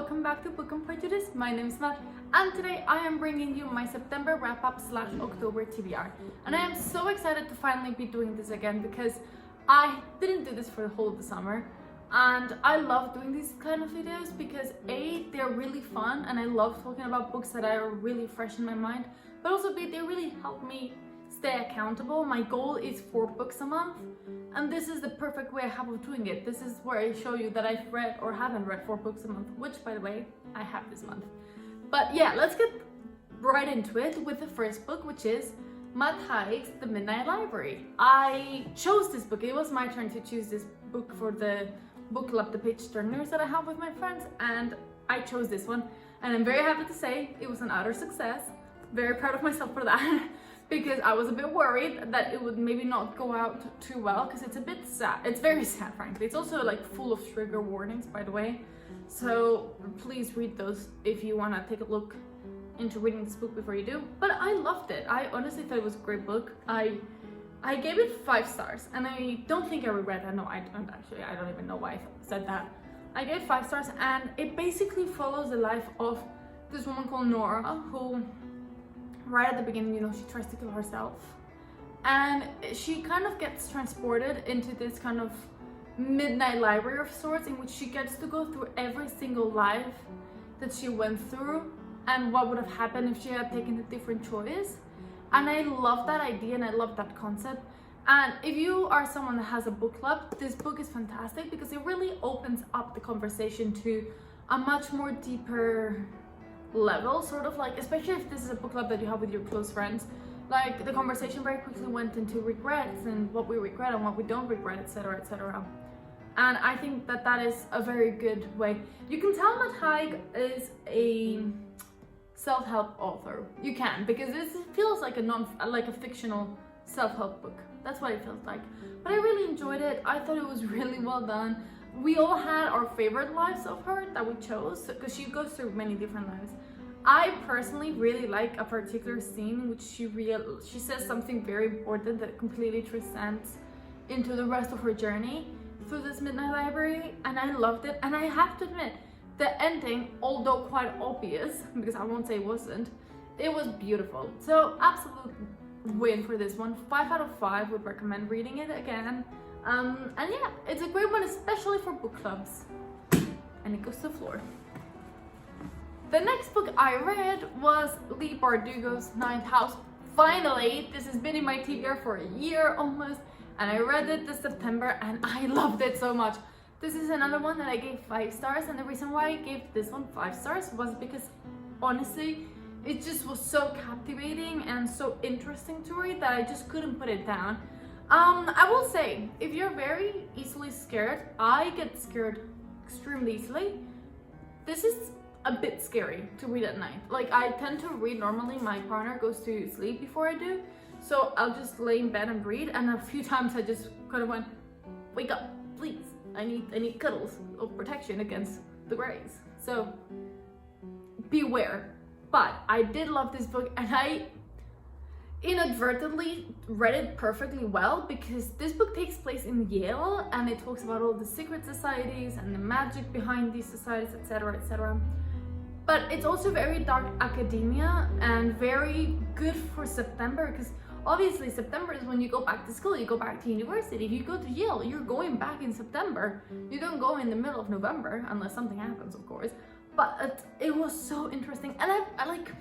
welcome back to Book and Prejudice. My name is Matt, and today I am bringing you my September wrap-up / October TBR. And I am so excited to finally be doing this again because I didn't do this for the whole of the summer. And I love doing these kind of videos because A, they're really fun and I love talking about books that are really fresh in my mind, but also B, they really help me stay accountable. My goal is 4 books a month, and this is the perfect way I have of doing it. This is where I show you that I've read or haven't read 4 books a month, which by the way, I have this month. But yeah, let's get right into it with the first book, which is Matt Haig's The Midnight Library. I chose this book. It was my turn to choose this book for the book club, the page turners that I have with my friends, and I chose this one. And I'm very happy to say it was an utter success. Very proud of myself for that. Because I was a bit worried that it would maybe not go out too well because it's a bit sad. It's very sad, frankly. It's also like full of trigger warnings, by the way. So please read those if you want to take a look into reading this book before you do. But I loved it. I honestly thought it was a great book. I gave it 5 stars, and I don't think I regret that. No, I don't actually. I don't even know why I said that. I gave 5 stars, and it basically follows the life of this woman called Nora, who right at the beginning, you know, she tries to kill herself, and she kind of gets transported into this kind of midnight library of sorts, in which she gets to go through every single life that she went through and what would have happened if she had taken a different choice. And I love that idea and I love that concept. And if you are someone that has a book club, this book is fantastic because it really opens up the conversation to a much more deeper level, sort of like, especially if this is a book club that you have with your close friends, like the conversation very quickly went into regrets and what we regret and what we don't regret, etc, etc. And I think that that is a very good way. You can tell Matt Haig is a self-help author. You can, because this feels like a fictional self-help book. That's what it feels like. But I really enjoyed it. I thought it was really well done. We all had our favorite lives of her that we chose because she goes through many different lives. I personally really like a particular scene in which she says something very important that completely transcends into the rest of her journey through this midnight library, and I loved it. And I have to admit, the ending, although quite obvious, because I won't say it wasn't, it was beautiful. So absolute win for this one. 5 out of 5 would recommend reading it again. And yeah, it's a great one, especially for book clubs. And it goes to the floor. The next book I read was Leigh Bardugo's Ninth House. Finally, this has been in my TBR for a year almost, and I read it this September and I loved it so much. This is another one that I gave 5 stars, and the reason why I gave this one 5 stars was because honestly, it just was so captivating and so interesting to read that I just couldn't put it down. I will say, if you're very easily scared, I get scared extremely easily. This is a bit scary to read at night. Like, I tend to read normally, my partner goes to sleep before I do, so I'll just lay in bed and read, and a few times I just kind of went, wake up, please. I need cuddles of protection against the grays. So beware. But I did love this book, and I inadvertently read it perfectly well because this book takes place in Yale, and it talks about all the secret societies and the magic behind these societies, etc, etc. But it's also very dark academia and very good for September, because obviously September is when you go back to school, you go back to university. If you go to Yale, you're going back in September. You don't go in the middle of November, unless something happens, of course. But it was so interesting, and I like,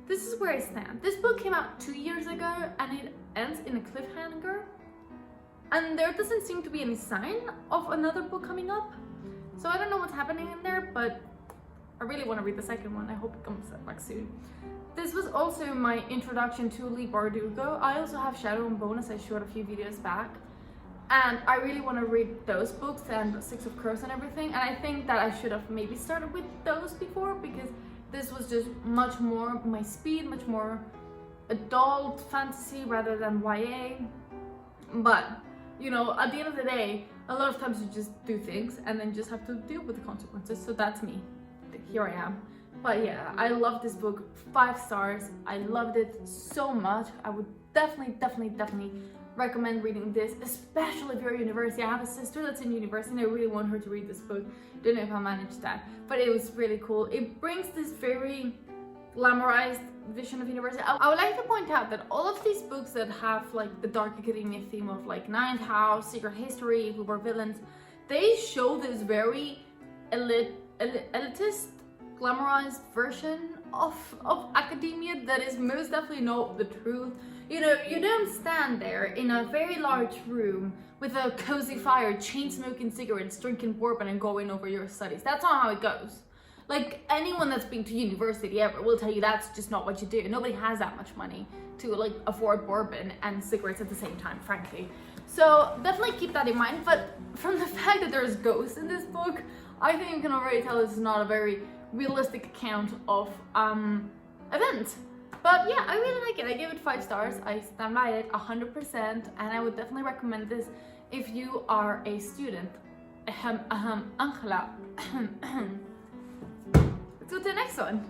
this is where I stand. This book came out 2 years ago, and it ends in a cliffhanger. And there doesn't seem to be any sign of another book coming up. So I don't know what's happening in there, but I really want to read the second one. I hope it comes back soon. This was also my introduction to Leigh Bardugo. I also have Shadow and Bone, as I showed a few videos back. And I really want to read those books and Six of Crows and everything. And I think that I should have maybe started with those before, because this was just much more my speed, much more adult fantasy rather than YA. But, you know, at the end of the day, a lot of times you just do things and then just have to deal with the consequences. So that's me. Here I am. But yeah, I love this book. 5 stars. I loved it so much. I would definitely recommend reading this, especially if you're at university. I have a sister that's in university and I really want her to read this book. Don't know if I managed that, but it was really cool. It brings this very glamorized vision of university. I would like to point out that all of these books that have like the dark academia theme of like Ninth House, Secret History, Who Were Villains, they show this very elitist, glamorized version of academia that is most definitely not the truth. You know, you don't stand there in a very large room with a cozy fire, chain smoking cigarettes, drinking bourbon and going over your studies. That's not how it goes. Like, anyone that's been to university ever will tell you that's just not what you do. Nobody has that much money to like afford bourbon and cigarettes at the same time, frankly. So definitely keep that in mind. But from the fact that there's ghosts in this book, I think you can already tell this is not a very realistic account of events. But yeah, I really like it. I give it 5 stars. I stand by it 100%, and I would definitely recommend this if you are a student. Angela. Let's go to the next one.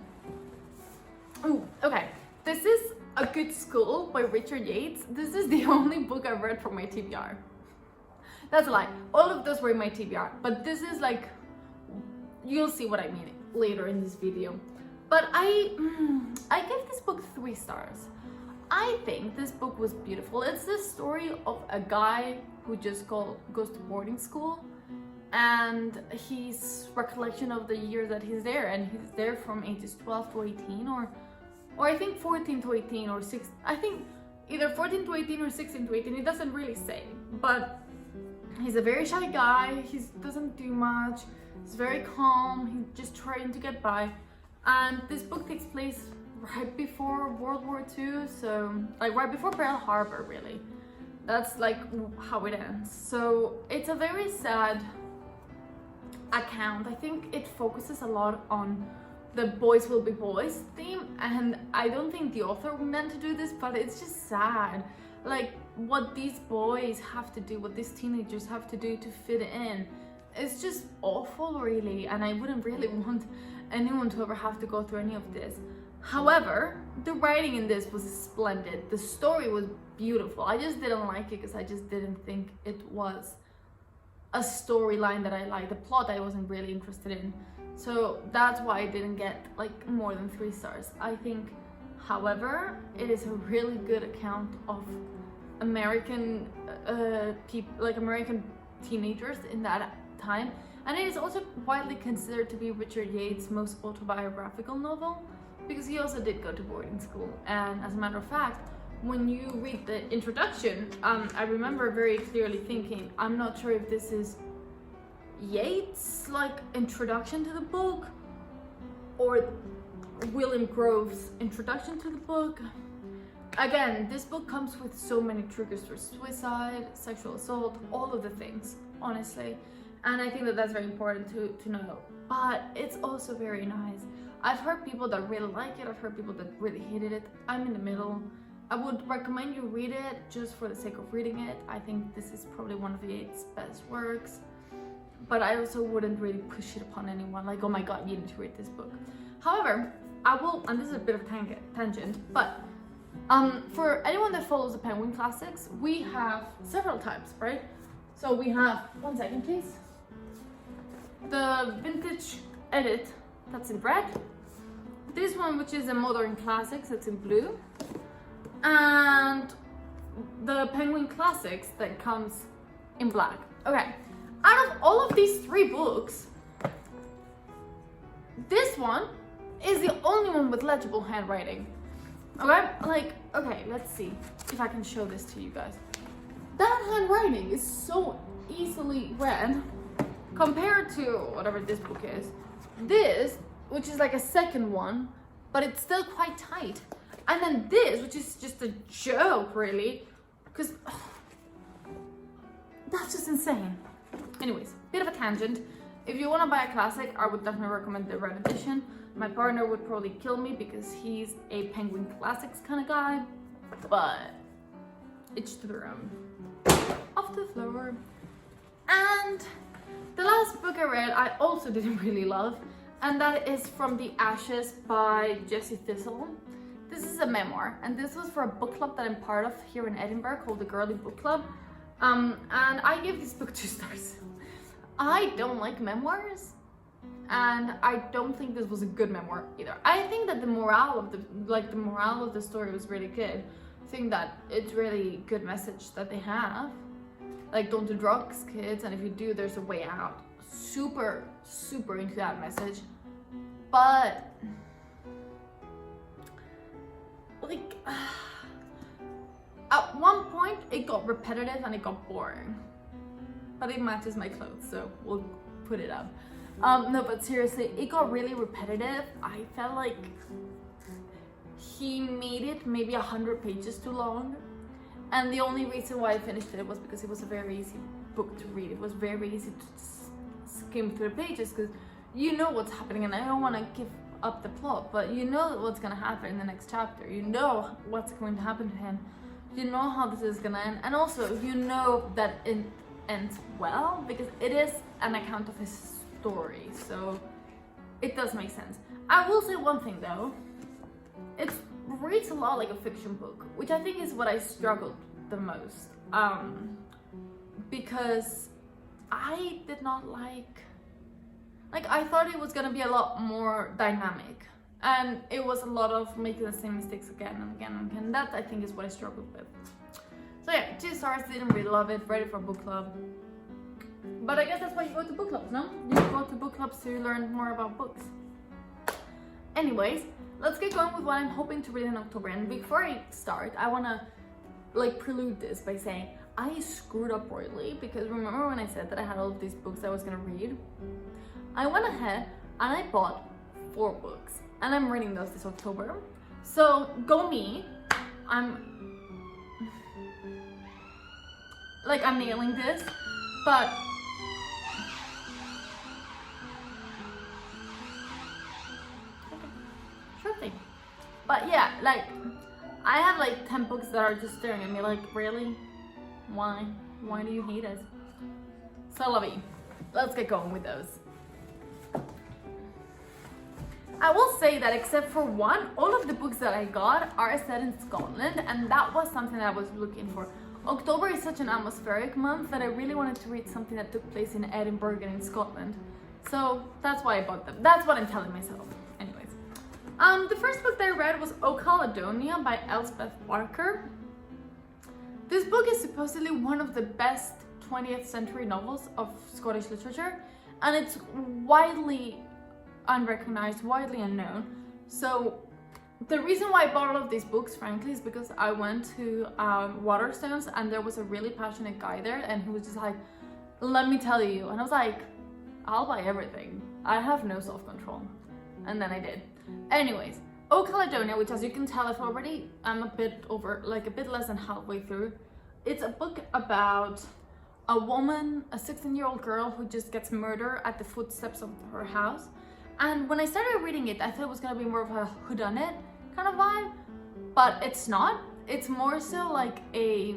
Ooh, okay. This is A Good School by Richard Yates. This is the only book I've read from my TBR. That's a lie. All of those were in my TBR, but this is like, you'll see what I mean later in this video. But I gave this book 3 stars. I think this book was beautiful. It's the story of a guy who just goes to boarding school, and his recollection of the year that he's there, and he's there from ages 12 to 18, or I think 14 to 18, or 6. I think either 14 to 18 or 16 to 18. It doesn't really say, but he's a very shy guy. He doesn't do much. He's very calm. He's just trying to get by. And this book takes place right before World War II, so like right before Pearl Harbor, really. That's like how it ends. So it's a very sad account. I think it focuses a lot on the boys will be boys theme, and I don't think the author meant to do this, but it's just sad. Like what these boys have to do, what these teenagers have to do to fit in. It's just awful, really, and I wouldn't really want anyone to ever have to go through any of this. However, the writing in this was splendid. The story was beautiful. I just didn't like it because I just didn't think it was a storyline that I liked. The plot I wasn't really interested in. So that's why I didn't get like more than 3 stars. I think, however, it is a really good account of American people, like American teenagers in that time. And it is also widely considered to be Richard Yates' most autobiographical novel, because he also did go to boarding school. And as a matter of fact, when you read the introduction, I remember very clearly thinking, I'm not sure if this is Yates' like introduction to the book or William Grove's introduction to the book. Again, this book comes with so many triggers for suicide, sexual assault, all of the things, honestly. And I think that that's very important to know. But it's also very nice. I've heard people that really like it. I've heard people that really hated it. I'm in the middle. I would recommend you read it just for the sake of reading it. I think this is probably one of Yates' best works. But I also wouldn't really push it upon anyone. Like, oh my god, you need to read this book. However, I will, and this is a bit of a tangent, but for anyone that follows the Penguin Classics, we have several types, right? So we have, 1 second please. The vintage edit, that's in red. This one, which is a modern classics, that's in blue. And the Penguin Classics that comes in black. Okay, out of all of these 3 books, this one is the only one with legible handwriting. Okay, like, okay, let's see if I can show this to you guys. That handwriting is so easily read compared to whatever this book is. This, which is like a second one, but it's still quite tight. And then this, which is just a joke, really, because that's just insane. Anyways, bit of a tangent. If you want to buy a classic, I would definitely recommend the red edition. My partner would probably kill me because he's a Penguin Classics kind of guy, but it's to their own. Off the floor. And the last book I read, I also didn't really love, and that is From the Ashes by Jessie Thistle. this is a memoir, and this was for a book club that I'm part of here in Edinburgh called the Girly Book Club. And I gave this book 2 stars. I don't like memoirs, and I don't think this was a good memoir either. I think that the morale of the story was really good. I think that it's really good message that they have. Like, don't do drugs, kids, and if you do, there's a way out. Super, super into that message. But like at one point it got repetitive and it got boring. But it matches my clothes, so we'll put it up. No, but seriously, it got really repetitive. I felt like he made it maybe 100 pages too long. And the only reason why I finished it was because it was a very easy book to read. It was very easy to skim through the pages because you know what's happening, and I don't want to give up the plot, but you know what's going to happen in the next chapter. You know what's going to happen to him. You know how this is going to end. And also, you know that it ends well because it is an account of his story. So it does make sense. I will say one thing though. It reads a lot like a fiction book, which I think is what I struggled the most. Because I did not like I thought it was gonna be a lot more dynamic, and it was a lot of making the same mistakes again and again and again. That I think is what I struggled with. So yeah, 2 stars, didn't really love it, ready for book club. But I guess that's why you go to book clubs, no? You go to book clubs to learn more about books. Anyways, let's get going with what I'm hoping to read in October. And before I start, I wanna prelude this by saying I screwed up royally, because remember when I said that I had all of these books I was gonna read? I went ahead and I bought 4 books, and I'm reading those this October. So go me. I'm nailing this, but okay, sure thing. But yeah, I have 10 books that are just staring at me really? Why? Why do you hate us? So lovey, let's get going with those. I will say that except for one, all of the books that I got are set in Scotland, and that was something that I was looking for. October is such an atmospheric month that I really wanted to read something that took place in Edinburgh and in Scotland. So that's why I bought them. That's what I'm telling myself. Anyways. The first book that I read was O Caledonia by Elspeth Barker. This book is supposedly one of the best 20th century novels of Scottish literature, and it's widely unrecognized, widely unknown. So the reason why I bought all of these books, frankly, is because I went to Waterstones, and there was a really passionate guy there, and he was just like, let me tell you. And I was like, I'll buy everything. I have no self-control. And then I did. Anyways, O Caledonia, which as you can tell, I'm a bit less than halfway through. It's a book about a woman, a 16-year-old girl who just gets murdered at the footsteps of her house. And when I started reading it, I thought it was gonna be more of a whodunit kind of vibe, but it's not. It's more so like a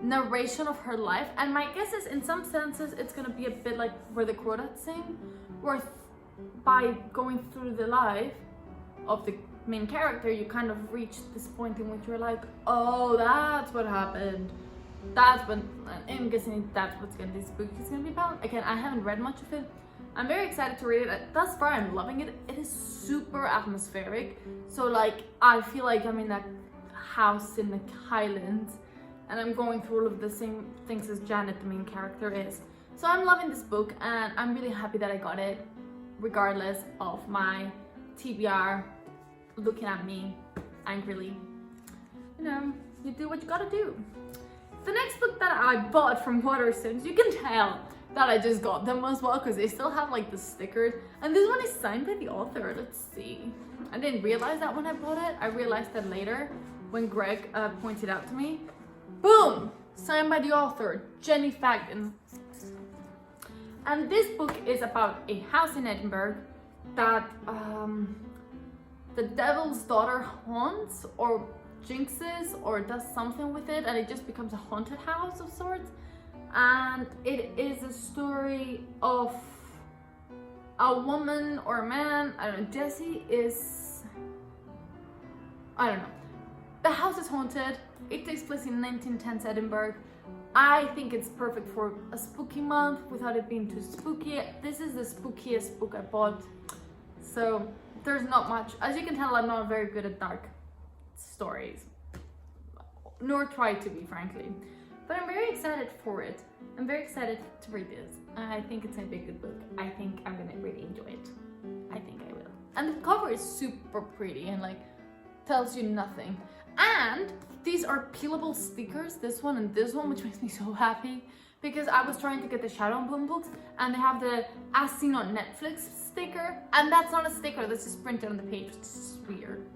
narration of her life, and my guess is in some senses it's gonna be a bit like Where the Crawdads Sing, where by going through the life of the main character, you kind of reach this point in which you're like, oh, that's what happened. That's what I'm guessing that's what this book is gonna be about. Again, I haven't read much of it. I'm very excited to read it. Thus far, I'm loving it. It is super atmospheric. So I feel like I'm in that house in the Highlands, and I'm going through all of the same things as Janet, the main character, is. So I'm loving this book, and I'm really happy that I got it, regardless of my TBR looking at me angrily. You do what you gotta do. The next book that I bought from Waterstones, you can tell that I just got them as well because they still have the stickers, and this one is signed by the author. Let's see. I didn't realize that when I bought it. I realized that later when Greg pointed out to me. Boom! Signed by the author, Jenny Fagin. And this book is about a house in Edinburgh that the devil's daughter haunts or jinxes or does something with it, and it just becomes a haunted house of sorts. And it is a story of a woman or a man, I don't know. Jesse is I don't know. The house is haunted. It takes place in 1910s Edinburgh. I think it's perfect for a spooky month without it being too spooky. This is the spookiest book I bought. So there's not much. As you can tell, I'm not very good at dark stories. Nor try to be, frankly. But I'm very excited for it. I'm very excited to read this. I think it's gonna be a good book. I think I'm gonna really enjoy it. I think I will. And the cover is super pretty and like tells you nothing. And these are peelable stickers, this one and this one, which makes me so happy because I was trying to get the Shadow and Bone books and they have the As Seen on Netflix sticker, and that's not a sticker, that's just printed on the page, which is weird.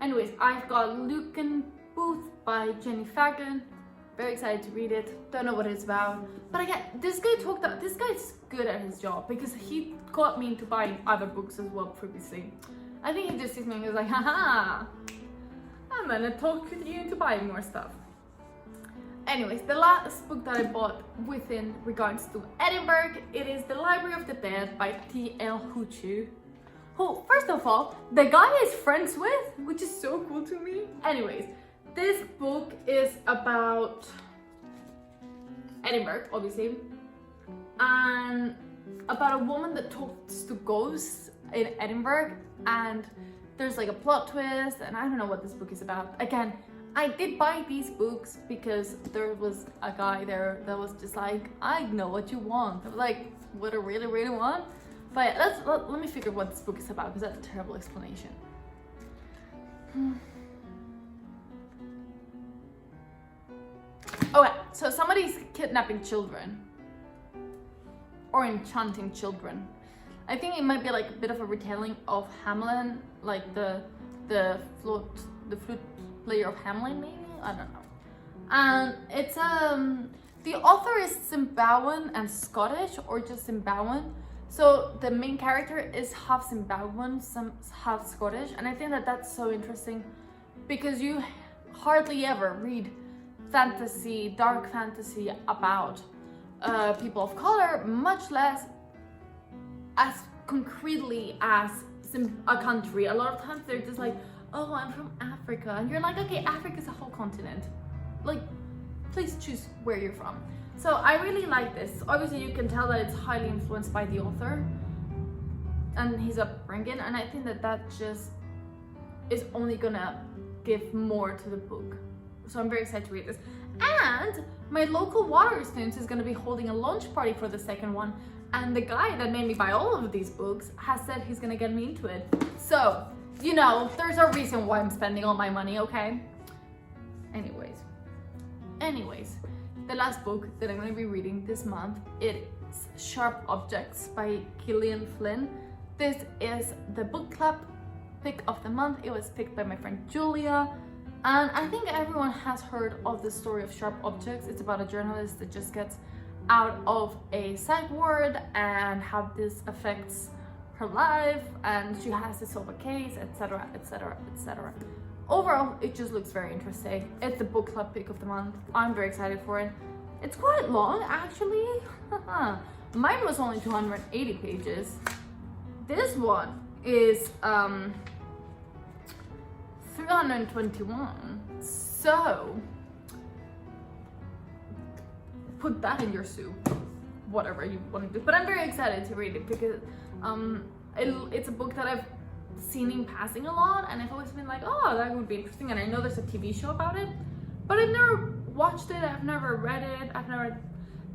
Anyways, I've got Luke and Booth by Jenny Fagan. Very excited to read it. Don't know what it's about. But again, this guy's good at his job because he got me into buying other books as well previously. I think he just sees me and he's like, haha, I'm gonna talk you into buying more stuff. Anyways, the last book that I bought within regards to Edinburgh, it is The Library of the Dead by T.L. Huchu. Who, first of all, the guy is friends with, which is so cool to me. Anyways, this book is about Edinburgh, obviously, and about a woman that talks to ghosts in Edinburgh, and there's like a plot twist, and I don't know what this book is about. Again, I did buy these books because there was a guy there that was just like, I know what you want. I was like, what I really, really want? But let me figure what this book is about because that's a terrible explanation. Okay, so somebody's kidnapping children or enchanting children. I think it might be like a bit of a retelling of Hamlet, like the flute player of Hamlet, maybe? I don't know. And it's the author is Zimbabwean and Scottish, or just Zimbabwean. So the main character is half Zimbabwean, half Scottish, and I think that that's so interesting because you hardly ever read fantasy, dark fantasy about people of color, much less as concretely as a country. A lot of times they're just like, oh, I'm from Africa, and you're like, okay, Africa's a whole continent. Like, please choose where you're from. So I really like this. Obviously, you can tell that it's highly influenced by the author and his upbringing, and I think that that just is only gonna give more to the book. So I'm very excited to read this. And my local Waterstones is gonna be holding a launch party for the second one, and the guy that made me buy all of these books has said he's gonna get me into it. So, you know, there's a reason why I'm spending all my money, okay? Anyways, the last book that I'm going to be reading this month is Sharp Objects by Gillian Flynn. This is the book club pick of the month. It was picked by my friend Julia, and I think everyone has heard of the story of Sharp Objects. It's about a journalist that just gets out of a psych ward and how this affects her life, and she has to solve a case, etc, etc, etc. Overall, it just looks very interesting. It's the book club pick of the month. I'm very excited for it. It's quite long, actually. Mine was only 280 pages. This one is 321. So put that in your soup, whatever you want to do. But I'm very excited to read it because it's a book that I've seen in passing a lot, and I've always been like, oh, that would be interesting, and I know there's a TV show about it, but I've never watched it, I've never read it, I've never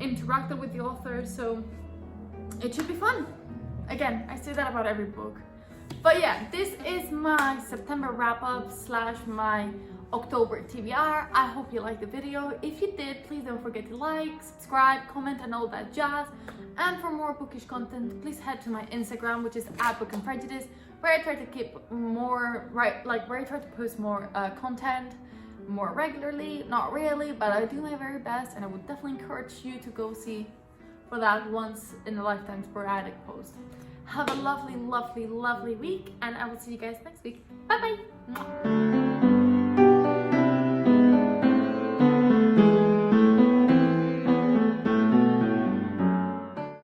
interacted with the author, so it should be fun. Again, I say that about every book. But yeah, this is my September wrap-up / my October TBR. I hope you liked the video. If you did, please don't forget to like, subscribe, comment, and all that jazz. And for more bookish content, please head to my Instagram, which is @bookandprejudice, where I try to keep more where I try to post more content more regularly. Not really, but I do my very best, and I would definitely encourage you to go see for that once in a lifetime sporadic post. Have a lovely, lovely, lovely week, and I will see you guys next week. Bye bye.